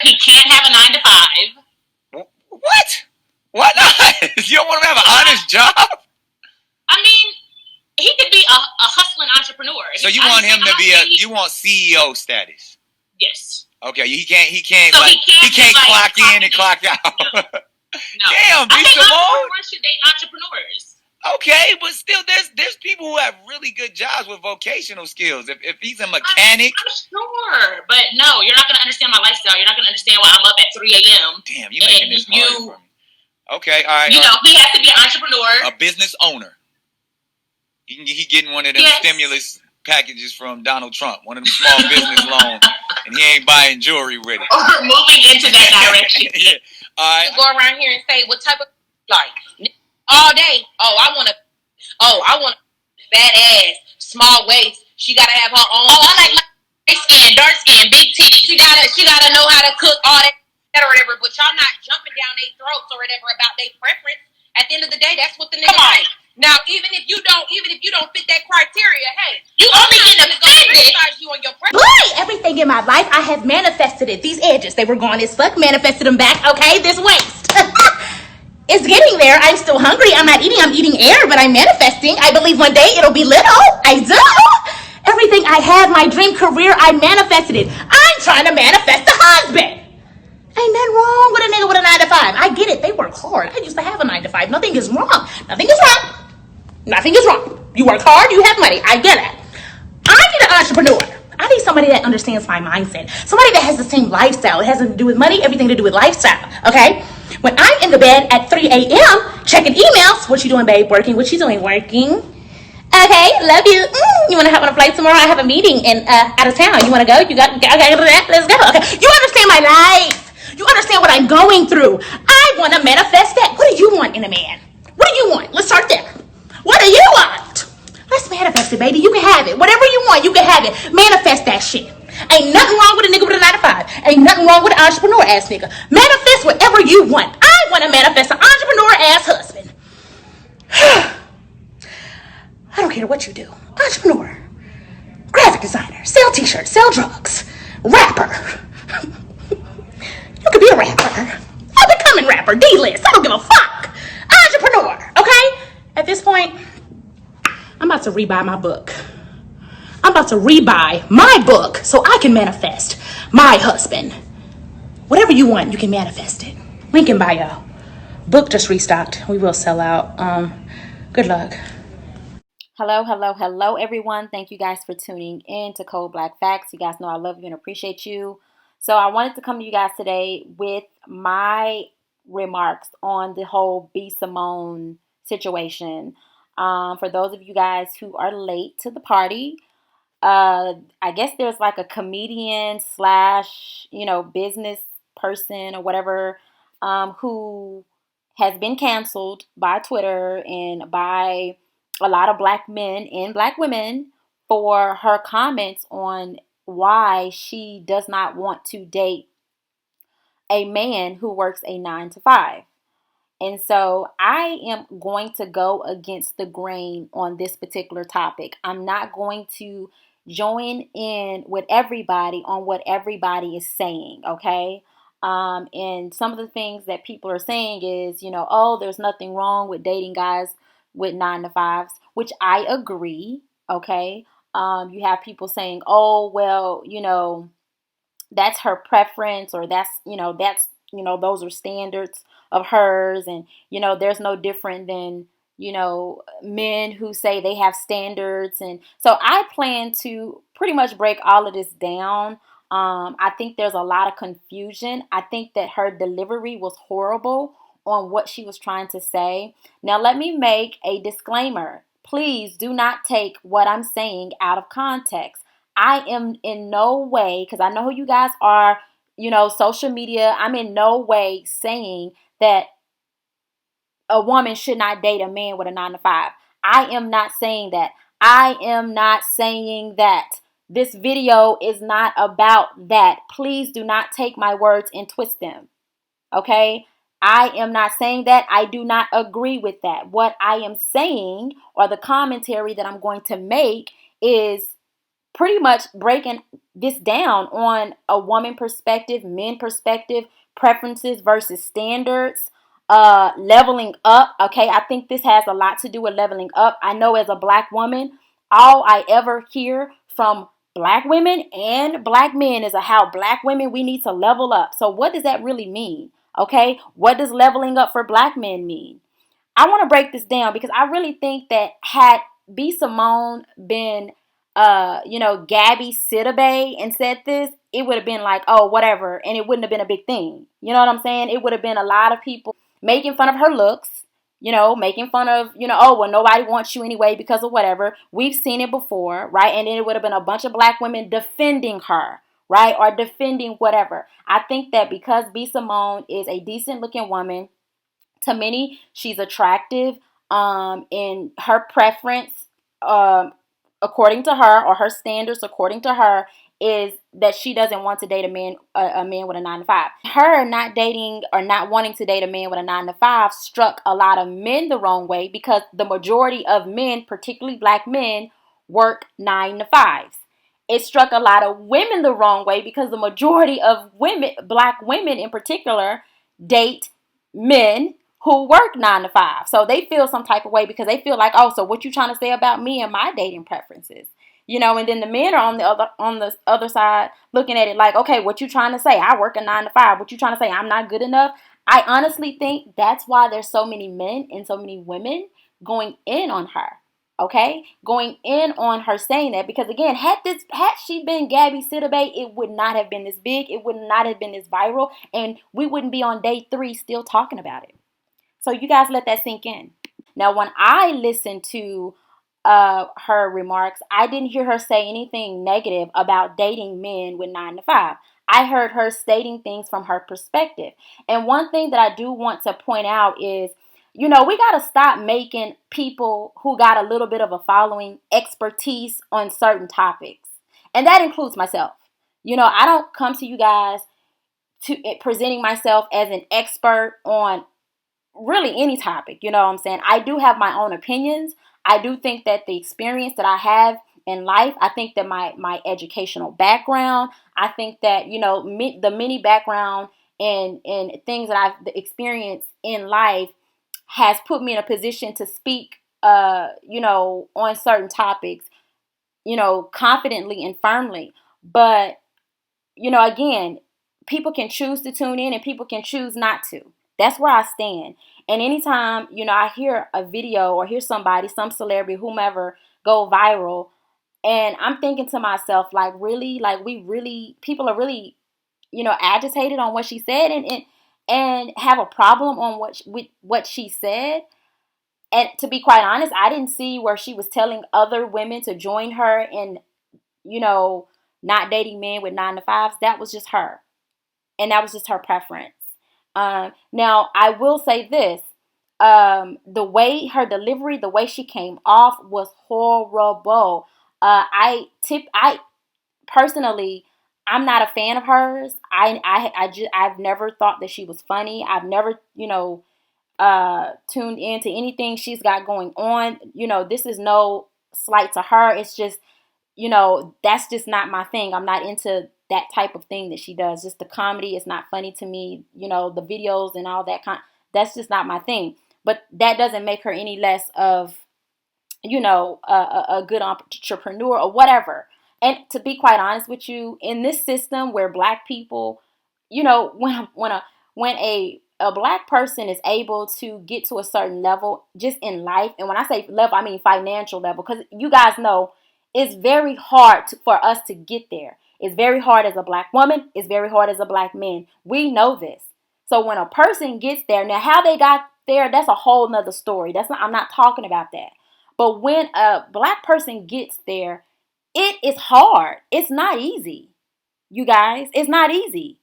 He can't have a 9 to 5. What? Why not? You don't want him to have an honest job? I mean, he could be a hustling entrepreneur. So you want him to be you want CEO status? Yes. Okay, he can't so like he can't clock in and clock out. No. Damn, I think Simone. entrepreneurs should date entrepreneurs. Okay, but still, there's people who have really good jobs with vocational skills. If he's a mechanic, I'm sure, but no, you're not gonna understand my lifestyle. You're not gonna understand why I'm up at 3 a.m. Damn, you're making this hard for me. Okay, all right. You know, he has to be an entrepreneur, a business owner. He getting one of them stimulus packages from Donald Trump, one of them small business loans, and he ain't buying jewelry with it. Or moving into that direction. Yeah. All right. Go around here and say what type of like all day. I want a badass, small waist. She gotta have her own. I like light skin, dark skin, big titties. She gotta know how to cook all that or whatever. But y'all not jumping down their throats or whatever about their preference. At the end of the day, that's what the nigga like. Now, even if you don't fit that criteria, hey, you only getting offended. You on your preference. Boy, everything in my life, I have manifested it. These edges, they were gone as fuck. Manifested them back. Okay, this waist. It's getting there. I'm still hungry. I'm not eating. I'm eating air, but I'm manifesting. I believe one day it'll be little. I do. Everything I had, my dream career, I manifested it. I'm trying to manifest a husband. Ain't nothing wrong with a nigga with a 9 to 5. I get it. They work hard. I used to have a 9 to 5. Nothing is wrong. Nothing is wrong. Nothing is wrong. You work hard. You have money. I get it. I need an entrepreneur. I need somebody that understands my mindset. Somebody that has the same lifestyle. It has nothing to do with money, everything to do with lifestyle. Okay? When I'm in the bed at 3 a.m. checking emails, what you doing, babe? Working. What you doing? Working. Okay, love you. You want to hop on a flight tomorrow? I have a meeting in out of town. You want to go? You got okay, let's go. Okay. You understand my life. You understand what I'm going through. I want to manifest that. What do you want in a man? What do you want? Let's start there. What do you want? Let's manifest it, baby. You can have it. Whatever you want, you can have it. Manifest that shit. Ain't nothing wrong with a nigga with a 9 to 5. Ain't nothing wrong with an entrepreneur ass nigga. Manifest whatever you want. I want to manifest an entrepreneur ass husband. I don't care what you do. Entrepreneur, graphic designer, sell t-shirts, sell drugs, rapper. You could be a rapper. Up and coming rapper, D-list. I don't give a fuck. Entrepreneur, okay? At this point, I'm about to rebuy my book. I'm about to rebuy my book so I can manifest my husband. Whatever you want, you can manifest it. Link in bio. Book just restocked. We will sell out. Good luck. Hello, everyone. Thank you guys for tuning in to CodeBlaque Facts. You guys know I love you and appreciate you. So I wanted to come to you guys today with my remarks on the whole B. Simone situation. For those of you guys who are late to the party, I guess there's like a comedian slash, business person or whatever, who has been canceled by Twitter and by a lot of black men and black women for her comments on why she does not want to date a man who works a 9 to 5. And so I am going to go against the grain on this particular topic. I'm not going to join in with everybody on what everybody is saying, okay? And some of the things that people are saying is, oh, there's nothing wrong with dating guys with 9 to 5s, which I agree, okay? You have people saying, oh, well, that's her preference, or that's those are standards of hers, and there's no different than men who say they have standards. And so I plan to pretty much break all of this down. I think there's a lot of confusion. I think that her delivery was horrible on what she was trying to say. Now let me make a disclaimer. Please do not take what I'm saying out of context. I am in no way, because I know who you guys are, social media, I'm in no way saying that a woman should not date a man with a 9 to 5. I am not saying that. I am not saying that. This video is not about that. Please do not take my words and twist them. Okay? I am not saying that. I do not agree with that. What I am saying, or the commentary that I'm going to make, is pretty much breaking this down on a woman perspective, men perspective, preferences versus standards, leveling up. Okay, I think this has a lot to do with leveling up. I know as a black woman, all I ever hear from black women and black men is how black women, we need to level up. So what does that really mean? Okay, what does leveling up for black men mean? I want to break this down because I really think that had B. Simone been, Gabby Sidibe and said this, it would have been like, oh, whatever, and it wouldn't have been a big thing. You know what I'm saying? It would have been a lot of people making fun of her looks, making fun of, oh, well, nobody wants you anyway because of whatever. We've seen it before, right? And then it would have been a bunch of black women defending her, right? Or defending whatever. I think that because B. Simone is a decent looking woman, to many, she's attractive in her preference, um, according to her, or her standards according to her, is that she doesn't want to date a man with a 9 to 5. Her not dating or not wanting to date a man with a 9 to 5 struck a lot of men the wrong way because the majority of men, particularly black men, work 9 to 5s. It struck a lot of women the wrong way because the majority of women, black women in particular, date men who work 9 to 5. So they feel some type of way because they feel like, oh, so what you trying to say about me and my dating preferences? And then the men are on the other side looking at it like, okay, what you trying to say? I work a 9 to 5. What you trying to say? I'm not good enough. I honestly think that's why there's so many men and so many women going in on her. Okay, going in on her saying that because again, had she been Gabby Sidibe, it would not have been this big. It would not have been this viral, and we wouldn't be on day 3 still talking about it. So you guys let that sink in. Now, when I listened to her remarks, I didn't hear her say anything negative about dating men with 9 to 5. I heard her stating things from her perspective. And one thing that I do want to point out is, we got to stop making people who got a little bit of a following expertise on certain topics. And that includes myself. I don't come to you guys presenting myself as an expert on really any topic, you know what I'm saying? I do have my own opinions. I do think that the experience that I have in life, I think that my educational background, I think that, the many background and things that I've experienced in life has put me in a position to speak, on certain topics, confidently and firmly. But, again, people can choose to tune in and people can choose not to. That's where I stand. And anytime, I hear a video or hear somebody, some celebrity, whomever, go viral, and I'm thinking to myself, like, really? Like, people are really, agitated on what she said and have a problem on what she said. And to be quite honest, I didn't see where she was telling other women to join her in, not dating men with 9 to 5s. That was just her. And that was just her preference. Now, I will say this. The way her delivery, the way she came off was horrible. I personally, I'm not a fan of hers. I've never thought that she was funny. I've never, tuned into anything she's got going on. This is no slight to her. It's just, that's just not my thing. I'm not into that type of thing that she does. Just the comedy is not funny to me. The videos and all that that's just not my thing. But that doesn't make her any less of, a good entrepreneur or whatever. And to be quite honest with you, in this system where black people, when a black person is able to get to a certain level just in life, and when I say level, I mean financial level, because you guys know it's very hard for us to get there. It's very hard as a black woman. It's very hard as a black man. We know this. So when a person gets there, now how they got there, that's a whole nother story. I'm not talking about that. But when a black person gets there, it is hard. It's not easy. You guys, it's not easy.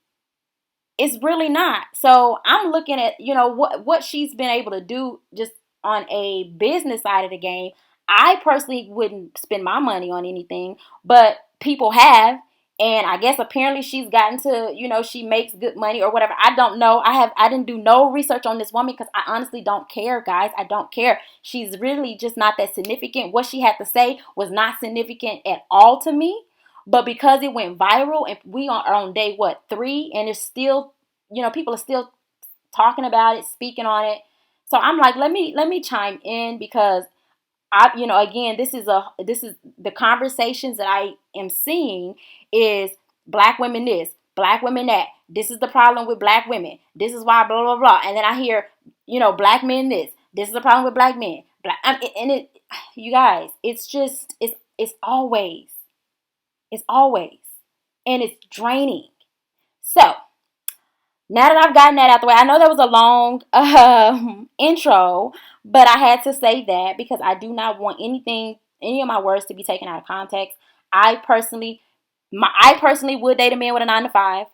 It's really not. So I'm looking at, what she's been able to do just on a business side of the game. I personally wouldn't spend my money on anything, but people have. And I guess apparently she's gotten to, she makes good money or whatever. I don't know. I didn't do no research on this woman because I honestly don't care, guys. I don't care. She's really just not that significant. What she had to say was not significant at all to me. But because it went viral and we are on day, 3? And it's still, people are still talking about it, speaking on it. So I'm like, let me chime in because again, this is the conversations that I am seeing is black women this, black women that. This is the problem with black women. This is why blah blah blah. And then I hear, black men this. This is the problem with black men. You guys, it's always, and it's draining. So now that I've gotten that out the way, I know that was a long intro, but I had to say that because I do not want any of my words to be taken out of context. I personally would date a man with a 9 to 5.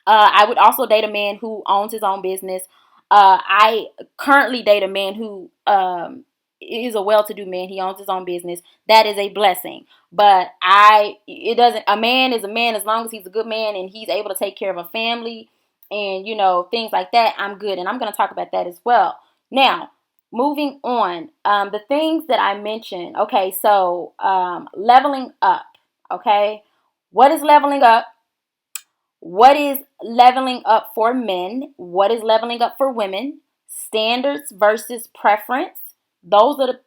I would also date a man who owns his own business. I currently date a man who is a well-to-do man. He owns his own business. That is a blessing. But a man is a man as long as he's a good man and he's able to take care of a family and, things like that. I'm good. And I'm going to talk about that as well. Now, moving on, the things that I mentioned. Okay, so leveling up. Okay, what is leveling up? What is leveling up for men? What is leveling up for women? Standards versus preference. Those are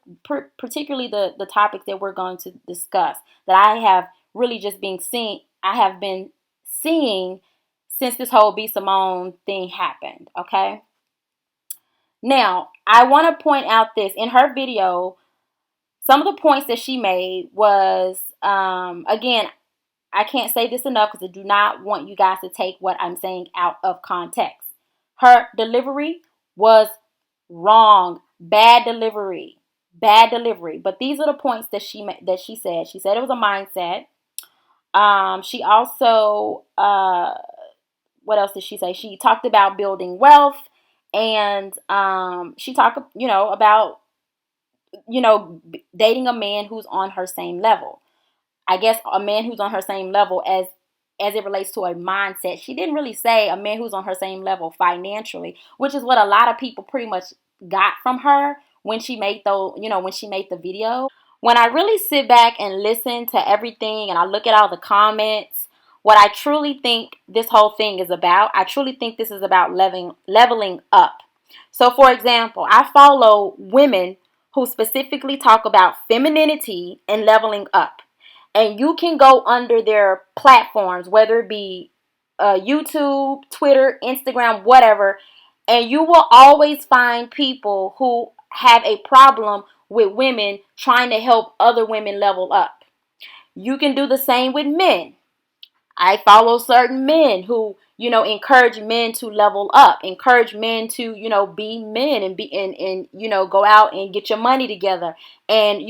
particularly the topics that we're going to discuss that I have really just been seeing. I have been seeing since this whole B. Simone thing happened. Okay. Now, I want to point out this. In her video, some of the points that she made was, again, I can't say this enough because I do not want you guys to take what I'm saying out of context. Her delivery was wrong. Bad delivery. But these are the points that she said. She said it was a mindset. She also, what else did she say? She talked about building wealth, and she talked, about, dating a man who's on her same level. I guess a man who's on her same level as it relates to a mindset. She didn't really say a man who's on her same level financially, which is what a lot of people pretty much got from her when she made the video. When I really sit back and listen to everything and I look at all the comments, what I truly think this whole thing is about, I truly think this is about leveling up. So, for example, I follow women who specifically talk about femininity and leveling up. And you can go under their platforms, whether it be YouTube, Twitter, Instagram, whatever, and you will always find people who have a problem with women trying to help other women level up. You can do the same with men. I follow certain men who, encourage men to level up, encourage men to, be men and go out and get your money together and,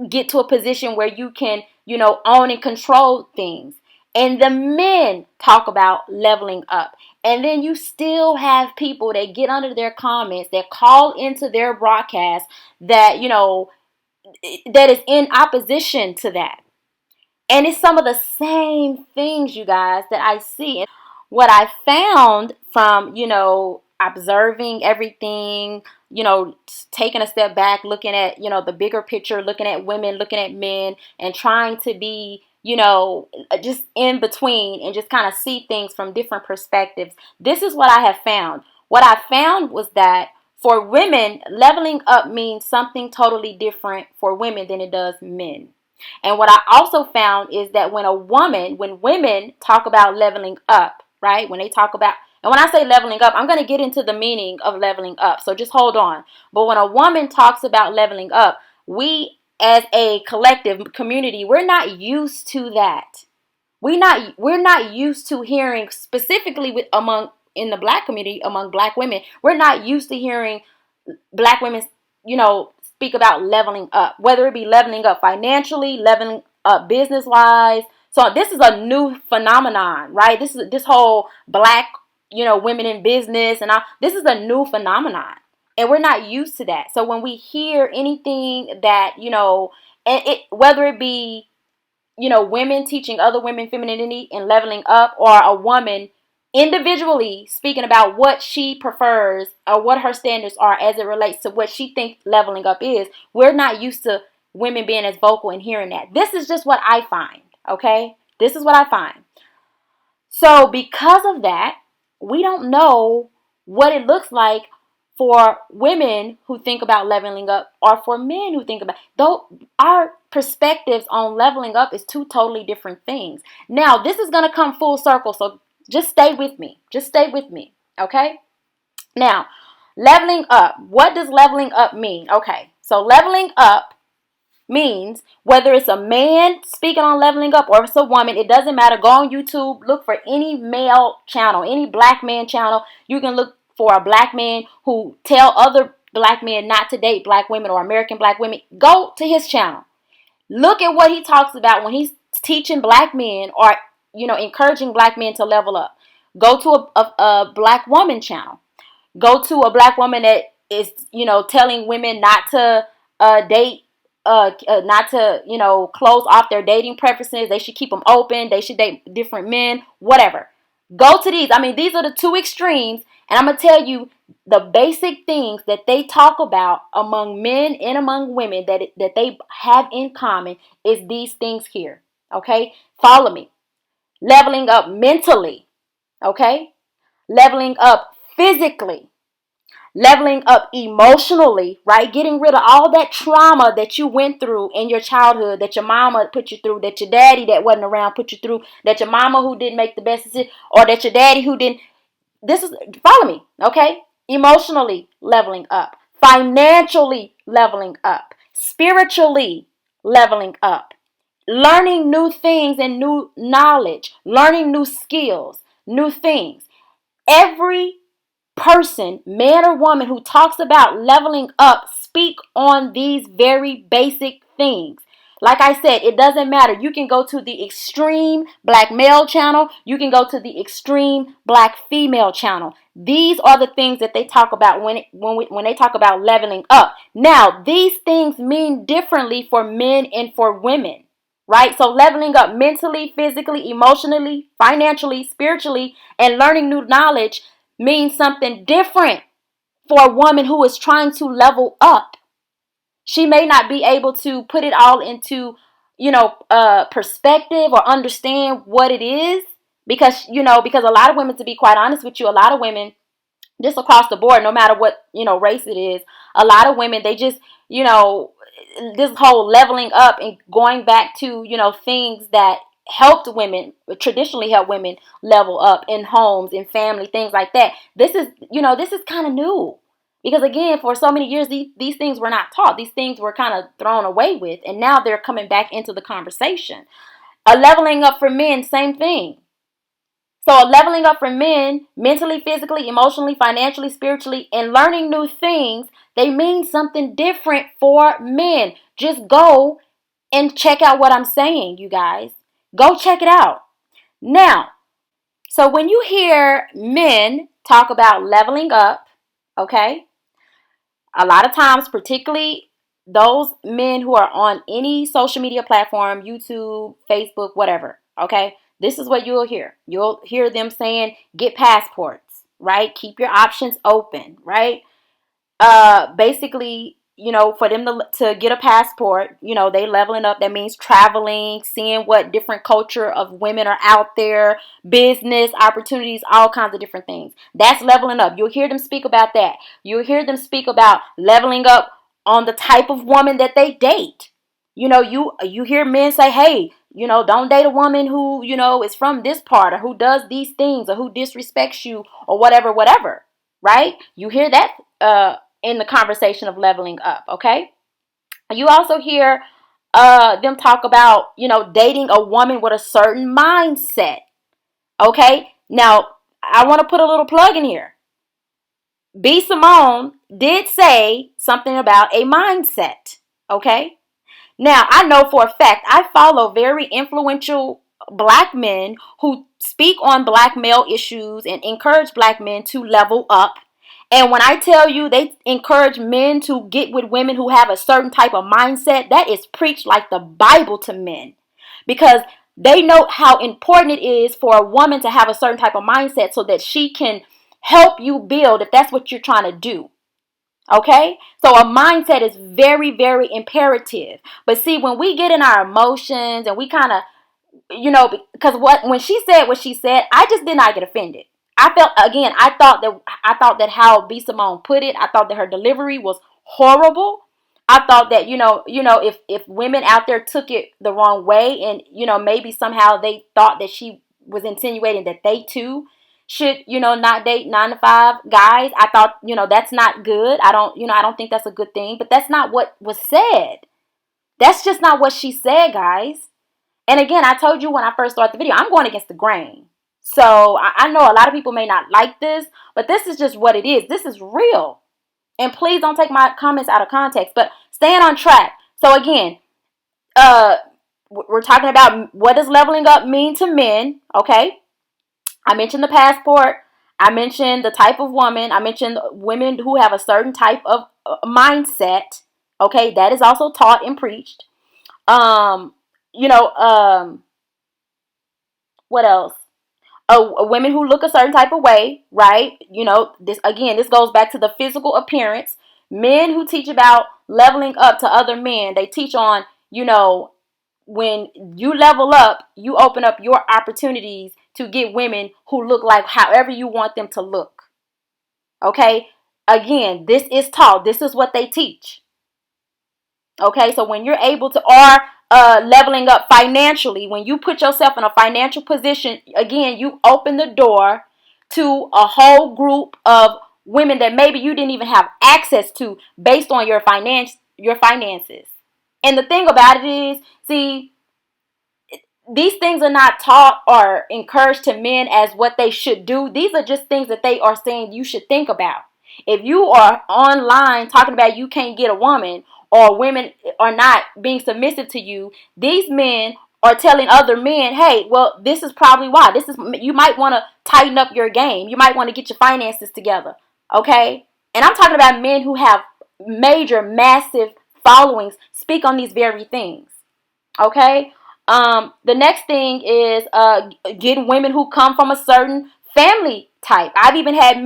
get to a position where you can, own and control things. And the men talk about leveling up. And then you still have people that get under their comments, that call into their broadcast that, that is in opposition to that. And it's some of the same things, you guys, that I see. And what I found from, observing everything, taking a step back, looking at, the bigger picture, looking at women, looking at men, and trying to be, just in between and just kind of see things from different perspectives. This is what I have found. What I found was that for women, leveling up means something totally different for women than it does men. And what I also found is that when women talk about leveling up, right? When they talk about, and when I say leveling up, I'm going to get into the meaning of leveling up. So just hold on. But when a woman talks about leveling up, we as a collective community, we're not used to that. We're not used to hearing specifically in the black community, among black women, we're not used to hearing black women, speak about leveling up, whether it be leveling up financially, leveling up business-wise. So this is a new phenomenon, right? This whole black, women in business and all. This is a new phenomenon, and we're not used to that. So when we hear anything that, whether it be women teaching other women femininity and leveling up, or a woman individually speaking about what she prefers or what her standards are as it relates to what she thinks leveling up is. We're not used to women being as vocal and hearing that. This is just what I find, okay? This is what I find. So because of that, we don't know what it looks like for women who think about leveling up or for men who think about, though our perspectives on leveling up is two totally different things. Now, this is going to come full circle, so just stay with me. Just stay with me, okay? Now, leveling up. What does leveling up mean? Okay, so leveling up means whether it's a man speaking on leveling up or it's a woman, it doesn't matter. Go on YouTube, look for any male channel, any black man channel. You can look for a black man who tell other black men not to date black women or American black women. Go to his channel. Look at what he talks about when he's teaching black men or encouraging black men to level up. Go to a black woman channel. Go to a black woman that is telling women not to date, not to close off their dating preferences. They should keep them open. They should date different men, whatever. Go to these. I mean, these are the two extremes, and I'm gonna tell you the basic things that they talk about among men and among women that they have in common is these things here. Okay, follow me. Leveling up mentally. Okay, leveling up physically. Leveling up emotionally, right? Getting rid of all that trauma that you went through in your childhood, that your mama put you through, that your daddy that wasn't around put you through, that your mama who didn't make the best decision, or that your daddy who didn't. Follow me, okay? Emotionally leveling up, financially leveling up, spiritually leveling up, learning new things and new knowledge, learning new skills, new things. Every person, man or woman, who talks about leveling up speak on these very basic things. Like I said, it doesn't matter. You can go to the extreme black male channel. You can go to the extreme black female channel. These are the things that they talk about when they talk about leveling up. Now, these things mean differently for men and for women, right? So leveling up mentally, physically, emotionally, financially, spiritually, and learning new knowledge means something different for a woman who is trying to level up. She may not be able to put it all into, perspective or understand what it is because a lot of women, to be quite honest with you, a lot of women just across the board, no matter what, race it is, a lot of women, they just, this whole leveling up and going back to, things that helped women, traditionally helped women level up in homes, in family, things like that. This is kind of new. Because again, for so many years, these things were not taught. These things were kind of thrown away with. And now they're coming back into the conversation. A leveling up for men, same thing. So a leveling up for men, mentally, physically, emotionally, financially, spiritually, and learning new things, they mean something different for men. Just go and check out what I'm saying, you guys. Go check it out. Now, so when you hear men talk about leveling up, okay, a lot of times, particularly those men who are on any social media platform, YouTube, Facebook, whatever, okay, this is what you'll hear. You'll hear them saying, get passports, right? Keep your options open, right? Basically, for them to get a passport, they leveling up. That means traveling, seeing what different culture of women are out there, business opportunities, all kinds of different things. That's leveling up. You'll hear them speak about that. You'll hear them speak about leveling up on the type of woman that they date. You hear men say, hey, don't date a woman who, is from this part or who does these things or who disrespects you or whatever, right? You hear that in the conversation of leveling up, okay? You also hear them talk about, dating a woman with a certain mindset, okay? Now, I want to put a little plug in here. B. Simone did say something about a mindset, okay? Now, I know for a fact, I follow very influential black men who speak on black male issues and encourage black men to level up. And when I tell you they encourage men to get with women who have a certain type of mindset, that is preached like the Bible to men. because they know how important it is for a woman to have a certain type of mindset so that she can help you build if that's what you're trying to do. Okay? So a mindset is very, very imperative. But see, when we get in our emotions and we kind of, because when she said what she said, I just did not get offended. I felt, again, I thought that how B. Simone put it, I thought that her delivery was horrible. I thought that, if women out there took it the wrong way and, maybe somehow they thought that she was insinuating that they too should, not date 9 to 5 guys. I thought, that's not good. I don't think that's a good thing, but that's not what was said. That's just not what she said, guys. And again, I told you when I first started the video, I'm going against the grain. So I know a lot of people may not like this, but this is just what it is. This is real. And please don't take my comments out of context, but staying on track. So again, we're talking about what does leveling up mean to men, okay? I mentioned the passport. I mentioned the type of woman. I mentioned women who have a certain type of mindset, okay? That is also taught and preached. What else? Women who look a certain type of way, right? This goes back to the physical appearance. Men who teach about leveling up to other men, they teach on, when you level up, you open up your opportunities to get women who look like however you want them to look. Okay? Again, this is taught. This is what they teach. Okay, so when you're able to, or leveling up financially, when you put yourself in a financial position, again, you open the door to a whole group of women that maybe you didn't even have access to based on your finances. And the thing about it is, see, these things are not taught or encouraged to men as what they should do. These are just things that they are saying you should think about. If you are online talking about you can't get a woman or women are not being submissive to you, these men are telling other men, hey, well, this is probably why. You might want to tighten up your game. You might want to get your finances together. Okay? And I'm talking about men who have major, massive followings speak on these very things. Okay? The next thing is getting women who come from a certain family type. I've even had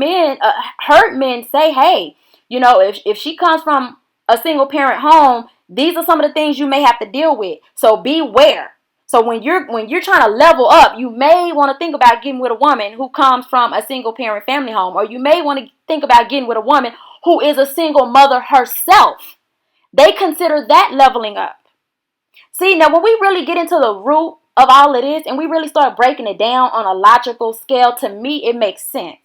heard men say, hey, if she comes from a single parent home, these are some of the things you may have to deal with. So beware. So when you're trying to level up, you may want to think about getting with a woman who comes from a single parent family home, or you may want to think about getting with a woman who is a single mother herself. They consider that leveling up. See, now when we really get into the root of all of this and we really start breaking it down on a logical scale, to me, it makes sense.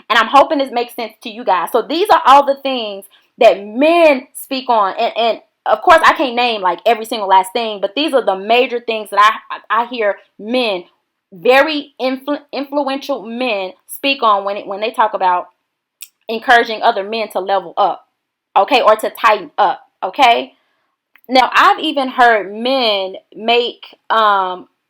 And I'm hoping this makes sense to you guys. So these are all the things that men speak on. And of course, I can't name like every single last thing, but these are the major things that I hear men, very influential men, speak on when they talk about encouraging other men to level up, okay, or to tighten up, okay? Now, I've even heard men make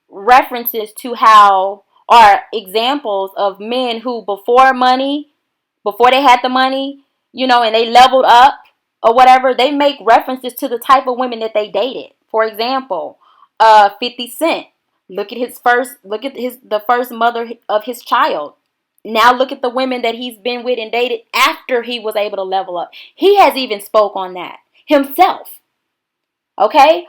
references to how, or examples of men who before they had the money, and they leveled up or whatever, they make references to the type of women that they dated. For example, 50 Cent. Look at the first mother of his child. Now look at the women that he's been with and dated after he was able to level up. He has even spoke on that himself. Okay?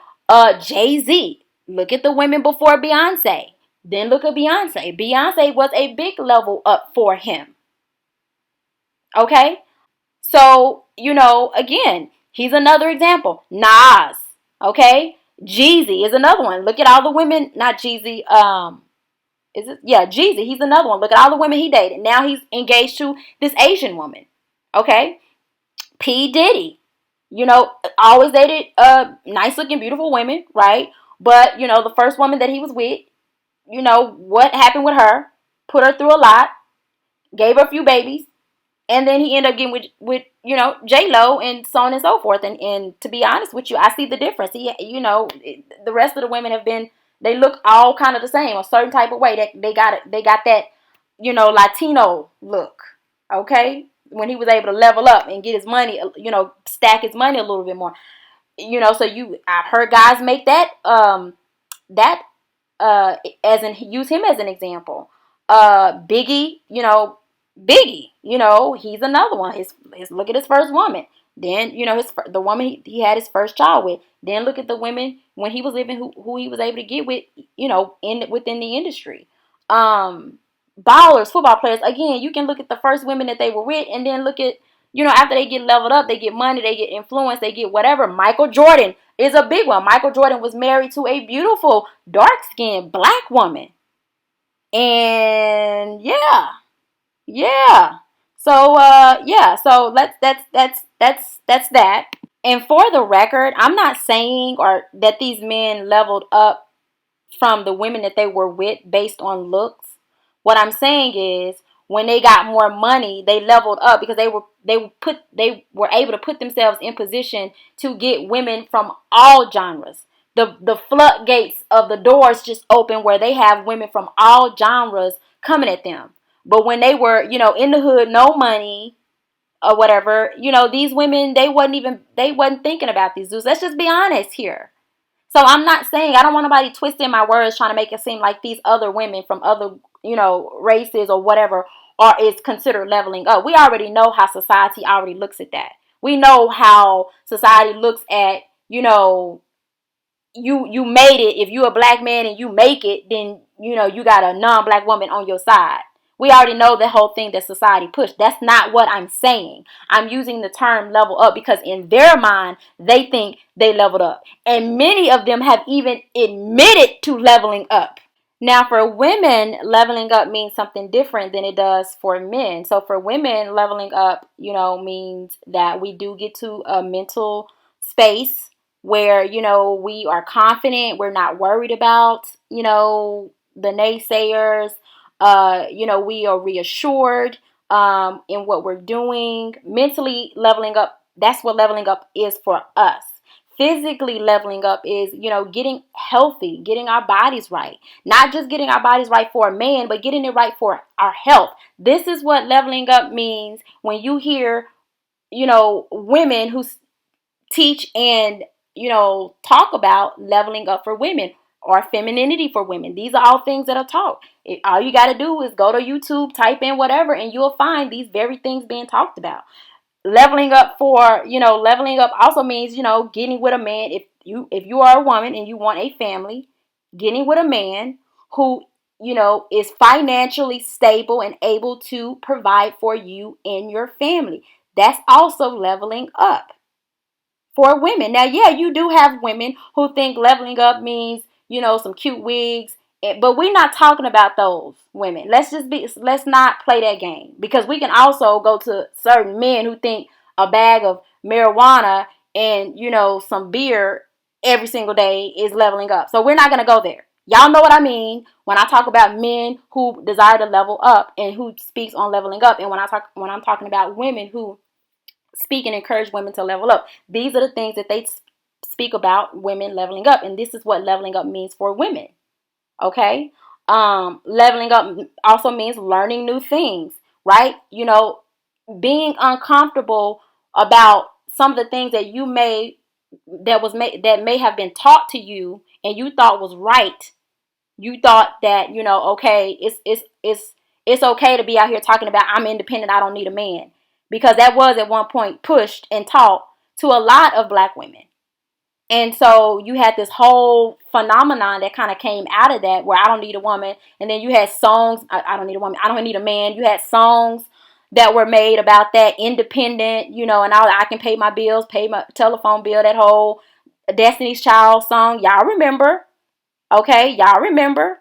Jay-Z. Look at the women before Beyonce. Then look at Beyonce. Beyonce was a big level up for him. Okay? So, again, he's another example. Nas. Okay? Jeezy is another one. Look at all the women, not Jeezy, Jeezy. He's another one. Look at all the women he dated. Now he's engaged to this Asian woman. Okay? P. Diddy. Always dated nice looking, beautiful women, right? But, the first woman that he was with, what happened with her? Put her through a lot, gave her a few babies, and then he ended up getting with J-Lo and so on and so forth. And to be honest with you, I see the difference. The rest of the women they look all kind of the same, a certain type of way. That they got that, Latino look, okay? When he was able to level up and get his money, stack his money a little bit more, so I've heard guys make that use him as an example. Biggie, Biggie, he's another one. His look at his first woman. Then, the woman he had his first child with. Then look at the women when he was living, who he was able to get with, within the industry. Ballers, football players. Again, you can look at the first women that they were with, and then look at, after they get leveled up, they get money, they get influence, they get whatever. Michael Jordan is a big one. Michael Jordan was married to a beautiful, dark-skinned black woman. And yeah. So so that's that. And for the record, I'm not saying or that these men leveled up from the women that they were with based on looks. What I'm saying is when they got more money, they leveled up because they were able to put themselves in position to get women from all genres. The floodgates of the doors just open where they have women from all genres coming at them. But when they were, in the hood, no money or whatever, these women, they wasn't thinking about these dudes. Let's just be honest here. So I'm not saying, I don't want nobody twisting my words trying to make it seem like these other women from other, races or whatever is considered leveling up. We already know how society already looks at that. We know how society looks at, you made it. If you're a black man and you make it, then, you got a non-black woman on your side. We already know the whole thing that society pushed. That's not what I'm saying. I'm using the term level up because in their mind, they think they leveled up. And many of them have even admitted to leveling up. Now, for women, leveling up means something different than it does for men. So for women, leveling up, means that we do get to a mental space where, we are confident. We're not worried about, the naysayers. We are reassured in what we're doing. Mentally leveling up, that's what leveling up is for us. Physically leveling up is, getting healthy, getting our bodies right. Not just getting our bodies right for a man, but getting it right for our health. This is what leveling up means when you hear, women who teach and, talk about leveling up for women or femininity for women. These are all things that are taught. All you got to do is go to YouTube, type in whatever, and you'll find these very things being talked about. Leveling up also means, getting with a man. If you are a woman and you want a family, getting with a man who, is financially stable and able to provide for you and your family. That's also leveling up for women. Now, yeah, you do have women who think leveling up means, some cute wigs, but we're not talking about those women. Let's not play that game, because we can also go to certain men who think a bag of marijuana and, some beer every single day is leveling up. So we're not going to go there. Y'all know what I mean when I talk about men who desire to level up and who speaks on leveling up, and when I'm talking about women who speak and encourage women to level up. These are the things that they speak about women leveling up, and this is what leveling up means for women. Okay? Leveling up also means learning new things, right? Being uncomfortable about some of the things that that may have been taught to you and you thought was right. You thought that, okay, it's okay to be out here talking about I'm independent, I don't need a man. Because that was at one point pushed and taught to a lot of black women. And so you had this whole phenomenon that kind of came out of that, where I don't need a woman. And then you had songs, I don't need a woman, I don't need a man. You had songs that were made about that, independent, and I can pay my bills, pay my telephone bill, that whole Destiny's Child song. Y'all remember. Okay, y'all remember.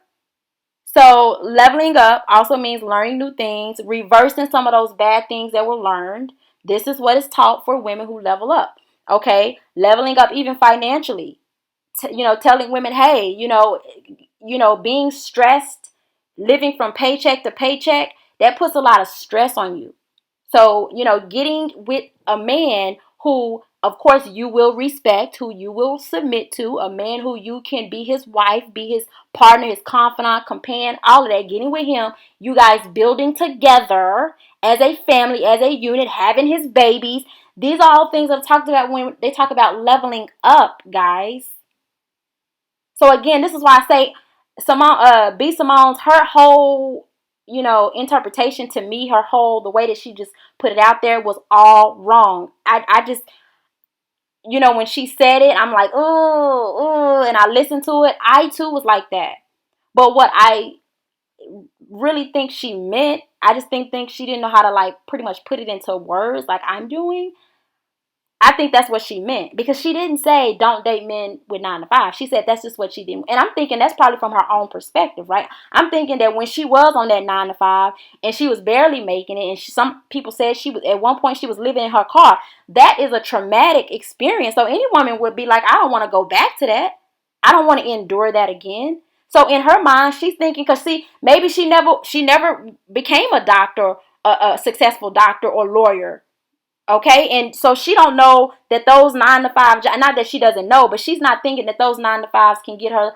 So leveling up also means learning new things, reversing some of those bad things that were learned. This is what is taught for women who level up. Okay, leveling up even financially. Telling women, hey, being stressed, living from paycheck to paycheck, that puts a lot of stress on you. So, getting with a man who, of course, you will respect, who you will submit to, a man who you can be his wife, be his partner, his confidant, companion, all of that, getting with him, you guys building together as a family, as a unit, having his babies. These are all things I've talked about when they talk about leveling up, guys. So again, this is why I say B. Simone's, her whole, interpretation to me, the way that she just put it out there was all wrong. I just, when she said it, I'm like, ooh, and I listened to it. I too was like that. But what I really think she meant, I just think she didn't know how to like pretty much put it into words like I'm doing. I think that's what she meant, because she didn't say don't date men with 9 to 5. She said that's just what she did. And I'm thinking that's probably from her own perspective, right? I'm thinking that when she was on that 9 to 5 and she was barely making it, and some people said she was, at one point she was living in her car. That is a traumatic experience. So any woman would be like, I don't want to go back to that. I don't want to endure that again. So in her mind, she's thinking, because see, maybe she never became a doctor, a successful doctor or lawyer. Okay, and so she don't know that those 9 to 5, not that she doesn't know, but she's not thinking that those 9 to 5s can get her,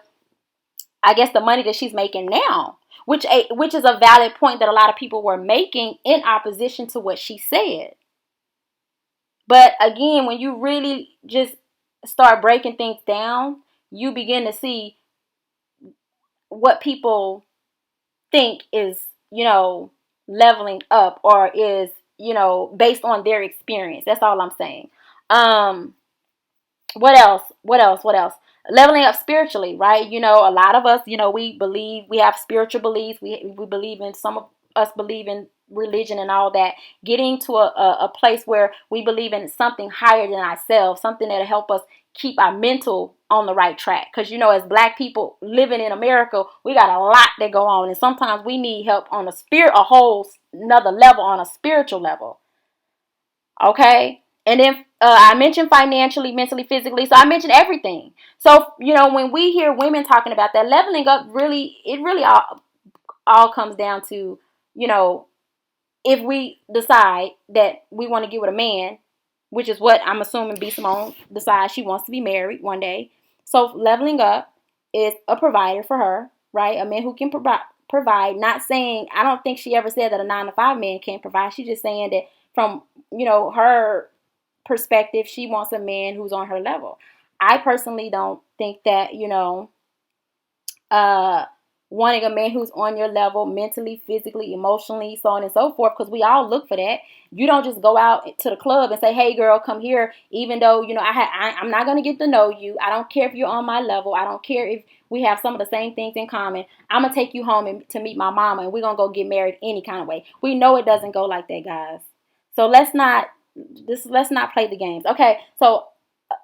I guess, the money that she's making now, which is a valid point that a lot of people were making in opposition to what she said. But again, when you really just start breaking things down, you begin to see what people think is, leveling up, or is, based on their experience. That's all I'm saying. What else? Leveling up spiritually, right? A lot of us, we have spiritual beliefs. We believe in, some of us believe in religion and all that. Getting to a place where we believe in something higher than ourselves, something that'll help us keep our mental on the right track. Because, as Black people living in America, we got a lot that go on. And sometimes we need help on a whole another level, on a spiritual level. Okay? And then I mentioned financially, mentally, physically. So I mentioned everything. So, when we hear women talking about that, leveling up, it really all comes down to, if we decide that we want to get with a man, which is what I'm assuming B. Simone decides she wants to be married one day. So leveling up is a provider for her, right? A man who can provide. Not saying, I don't think she ever said that a 9 to 5 man can't provide. She's just saying that from, her perspective, she wants a man who's on her level. I personally don't think that, wanting a man who's on your level mentally, physically, emotionally, so on and so forth, because we all look for that. You don't just go out to the club and say, hey girl, come here, even though, I'm not going to get to know you. I don't care if you're on my level. I don't care if we have some of the same things in common. I'm going to take you home to meet my mama, and we're going to go get married any kind of way. We know it doesn't go like that, guys. So let's not play the games. Okay, so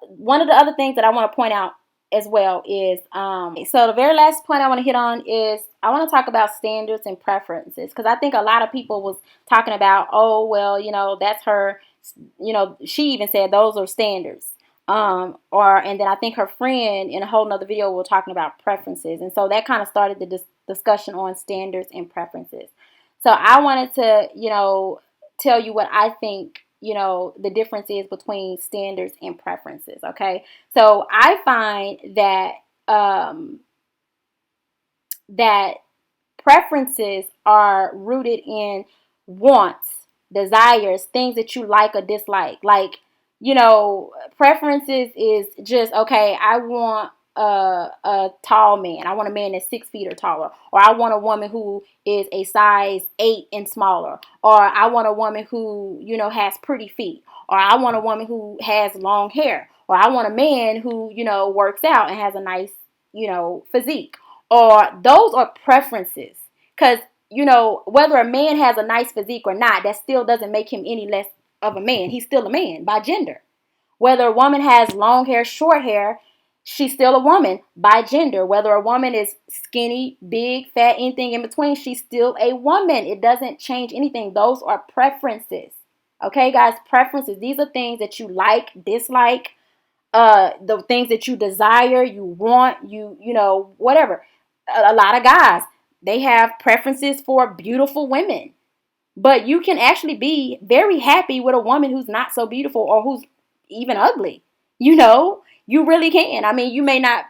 one of the other things that I want to point out as well is, so the very last point I want to hit on is, I want to talk about standards and preferences, because I think a lot of people was talking about, oh, well, that's her, she even said those are standards. And then I think her friend in a whole nother video were talking about preferences. And so that kind of started the discussion on standards and preferences. So I wanted to, tell you what I think, the difference is between standards and preferences. Okay. So I find that, that preferences are rooted in wants, desires, things that you like or dislike. Like, preferences is just, okay, I want a tall man. I want a man that's 6 feet or taller. Or I want a woman who is a size 8 and smaller. Or I want a woman who, has pretty feet. Or I want a woman who has long hair. Or I want a man who, works out and has a nice, physique. Or those are preferences. Because, whether a man has a nice physique or not, that still doesn't make him any less of a man. He's still a man by gender. Whether a woman has long hair, short hair, she's still a woman by gender. Whether a woman is skinny, big, fat, anything in between, she's still a woman. It doesn't change anything. Those are preferences. Okay, guys, preferences. These are things that you like, dislike, the things that you desire, you want, whatever. A lot of guys, they have preferences for beautiful women. But you can actually be very happy with a woman who's not so beautiful, or who's even ugly. You really can. I mean, you may not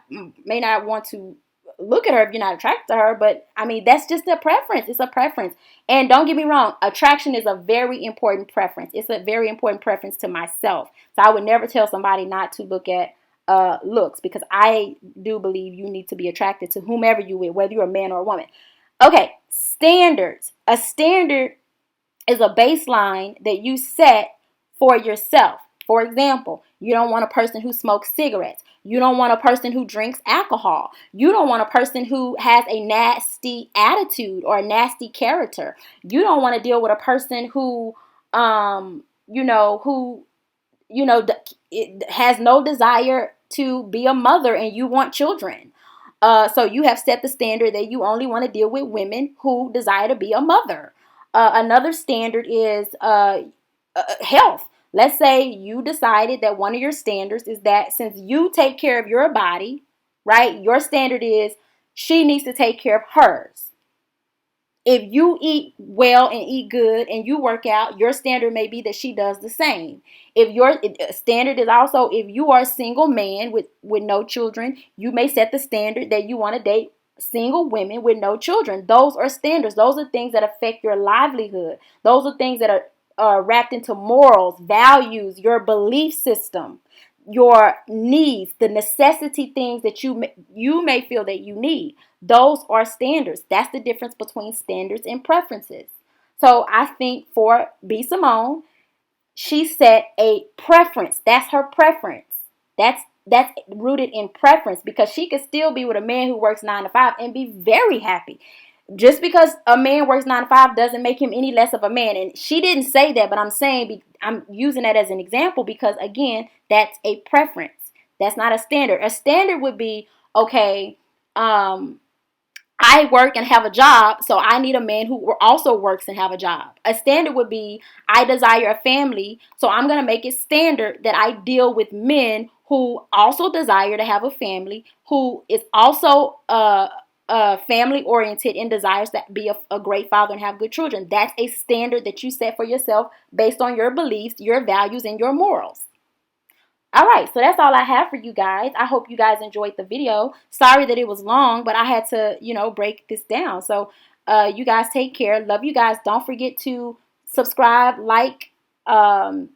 want to look at her if you're not attracted to her, but I mean, that's just a preference. It's a preference. And don't get me wrong, attraction is a very important preference. It's a very important preference to myself. So I would never tell somebody not to look at looks, because I do believe you need to be attracted to whomever you with, whether you're a man or a woman. Okay, standards. A standard is a baseline that you set for yourself. For example, you don't want a person who smokes cigarettes. You don't want a person who drinks alcohol. You don't want a person who has a nasty attitude or a nasty character. You don't want to deal with a person who, it has no desire to be a mother and you want children. So you have set the standard that you only want to deal with women who desire to be a mother. Another standard is health. Let's say you decided that one of your standards is that since you take care of your body, right, your standard is she needs to take care of hers. If you eat well and eat good and you work out, your standard may be that she does the same. If your standard is also, if you are a single man with no children, you may set the standard that you want to date single women with no children. Those are standards. Those are things that affect your livelihood. Those are things that are wrapped into morals, values, your belief system, your needs, the necessity things that you may feel that you need. Those are standards. That's the difference between standards and preferences. So I think for B. Simone, she set a preference. That's her preference. That's rooted in preference, because she could still be with a man who works 9 to 5 and be very happy. Just because a man works 9 to 5 doesn't make him any less of a man. And she didn't say that, but I'm using that as an example because, again, that's a preference. That's not a standard. A standard would be, okay, I work and have a job, so I need a man who also works and have a job. A standard would be, I desire a family, so I'm going to make it standard that I deal with men who also desire to have a family, who is also family oriented and desires to be a great father and have good children. That's a standard that you set for yourself based on your beliefs, your values, and your morals. All right, so that's all I have for you guys. I hope you guys enjoyed the video. Sorry that it was long, but I had to, break this down. So you guys take care. Love you guys. Don't forget to subscribe, like, and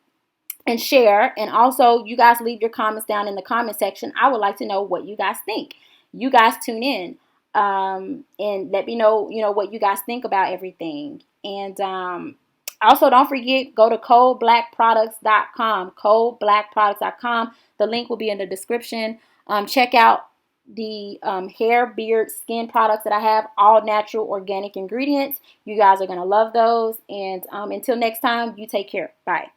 share. And also, you guys leave your comments down in the comment section. I would like to know what you guys think. You guys tune in and let me know, what you guys think about everything. And also, don't forget, go to CodeBlaqueProducts.com, CodeBlaqueProducts.com. The link will be in the description. Check out the hair, beard, skin products that I have, all natural, organic ingredients. You guys are going to love those. And until next time, you take care. Bye.